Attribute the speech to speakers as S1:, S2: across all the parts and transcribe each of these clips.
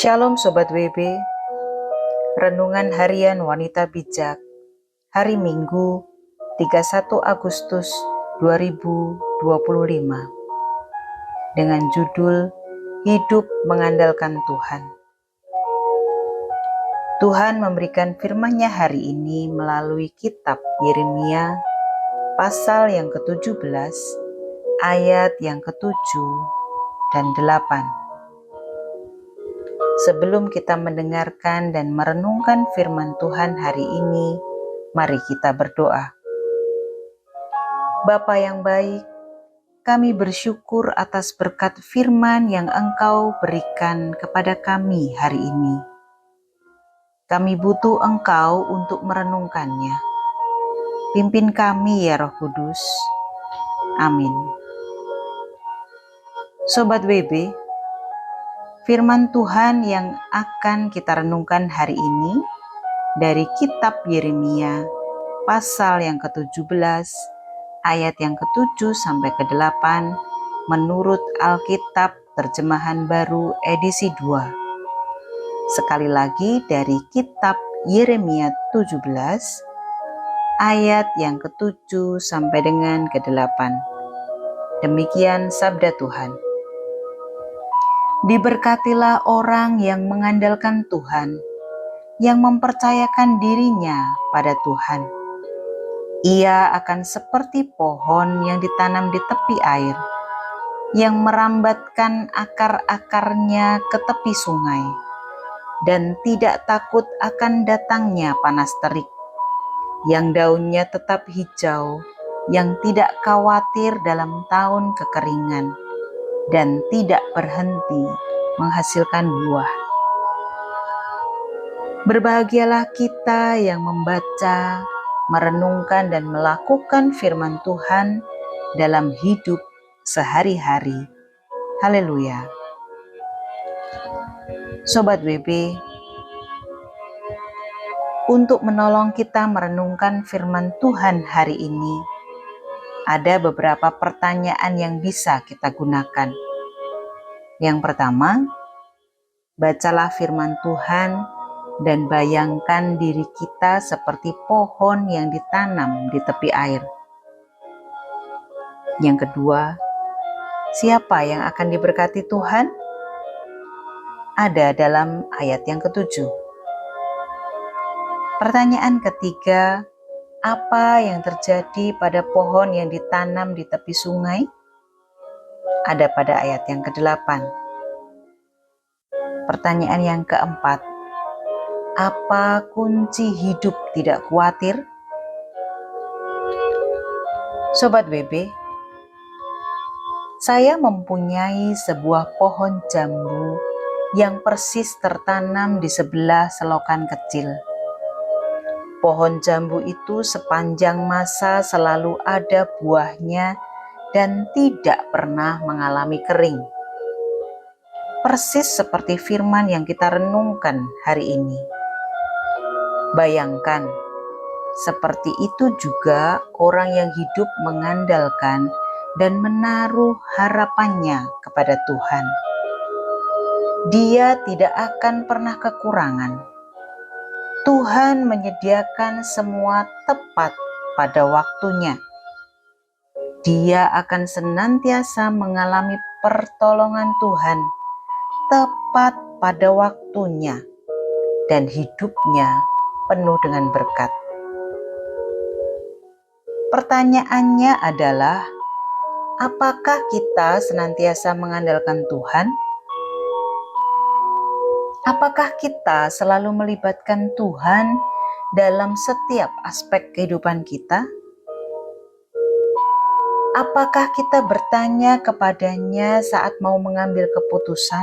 S1: Shalom Sobat WB, Renungan Harian Wanita Bijak, hari Minggu 31 Agustus 2025, dengan judul Hidup Mengandalkan Tuhan. Tuhan memberikan firman-Nya hari ini melalui kitab Yeremia, pasal yang ke-17, ayat yang ke-7 dan 8. Sebelum kita mendengarkan dan merenungkan firman Tuhan hari ini, mari kita berdoa. Bapa yang baik, kami bersyukur atas berkat firman yang Engkau berikan kepada kami hari ini. Kami butuh Engkau untuk merenungkannya. Pimpin kami ya Roh Kudus. Amin. Sobat WB, firman Tuhan yang akan kita renungkan hari ini dari kitab Yeremia pasal yang ke-17 ayat yang ke-7 sampai ke-8 menurut Alkitab Terjemahan Baru edisi 2. Sekali lagi dari kitab Yeremia 17 ayat yang ke-7 sampai dengan ke-8. Demikian sabda Tuhan. Diberkatilah orang yang mengandalkan Tuhan, yang mempercayakan dirinya pada Tuhan. Ia akan seperti pohon yang ditanam di tepi air, yang merambatkan akar-akarnya ke tepi sungai, dan tidak takut akan datangnya panas terik, yang daunnya tetap hijau, yang tidak khawatir dalam tahun kekeringan, dan tidak berhenti menghasilkan buah. Berbahagialah kita yang membaca, merenungkan, dan melakukan firman Tuhan dalam hidup sehari-hari. Haleluya. Sobat WB, untuk menolong kita merenungkan firman Tuhan hari ini, ada beberapa pertanyaan yang bisa kita gunakan. Yang pertama, bacalah firman Tuhan dan bayangkan diri kita seperti pohon yang ditanam di tepi air. Yang kedua, siapa yang akan diberkati Tuhan? Ada dalam ayat yang ke-7. Pertanyaan ketiga, apa yang terjadi pada pohon yang ditanam di tepi sungai? Ada pada ayat yang ke-8. Pertanyaan yang keempat, apa kunci hidup tidak khawatir? Sobat WB, saya mempunyai sebuah pohon jambu yang persis tertanam di sebelah selokan kecil. Pohon jambu itu sepanjang masa selalu ada buahnya dan tidak pernah mengalami kering. Persis seperti firman yang kita renungkan hari ini. Bayangkan, seperti itu juga orang yang hidup mengandalkan dan menaruh harapannya kepada Tuhan. Dia tidak akan pernah kekurangan. Tuhan menyediakan semua tepat pada waktunya. Dia akan senantiasa mengalami pertolongan Tuhan tepat pada waktunya, dan hidupnya penuh dengan berkat. Pertanyaannya adalah, apakah kita senantiasa mengandalkan Tuhan? Apakah kita selalu melibatkan Tuhan dalam setiap aspek kehidupan kita? Apakah kita bertanya kepadanya saat mau mengambil keputusan?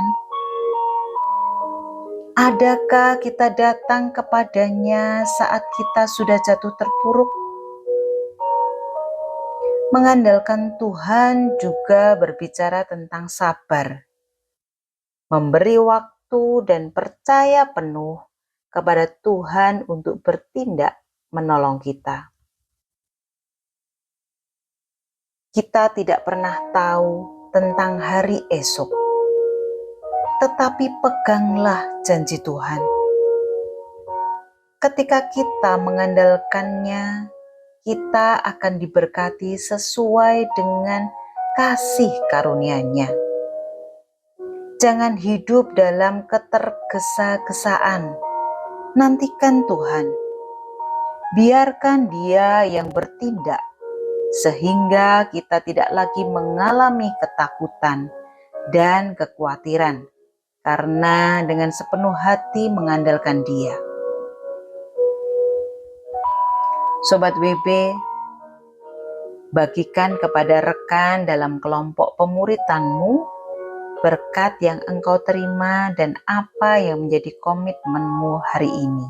S1: Adakah kita datang kepadanya saat kita sudah jatuh terpuruk? Mengandalkan Tuhan juga berbicara tentang sabar, memberi waktu dan percaya penuh kepada Tuhan untuk bertindak menolong kita. Kita tidak pernah tahu tentang hari esok, tetapi peganglah janji Tuhan. Ketika kita mengandalkannya, kita akan diberkati sesuai dengan kasih karunia-Nya. Jangan hidup dalam ketergesa-gesaan. Nantikan Tuhan. Biarkan Dia yang bertindak, sehingga kita tidak lagi mengalami ketakutan dan kekhawatiran, karena dengan sepenuh hati mengandalkan Dia. Sobat WB, bagikan kepada rekan dalam kelompok pemuritanmu berkat yang engkau terima dan apa yang menjadi komitmenmu hari ini.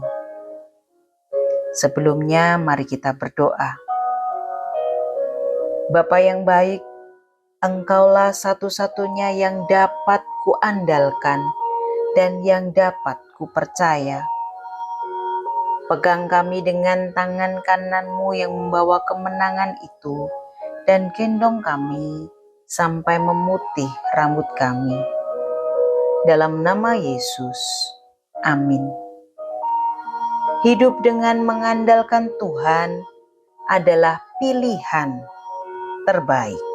S1: Sebelumnya, mari kita berdoa. Bapa yang baik, Engkaulah satu-satunya yang dapat kuandalkan dan yang dapat kupercaya. Pegang kami dengan tangan kanan-Mu yang membawa kemenangan itu, dan gendong kami sampai memutih rambut kami. Dalam nama Yesus, amin. Hidup dengan mengandalkan Tuhan adalah pilihan terbaik.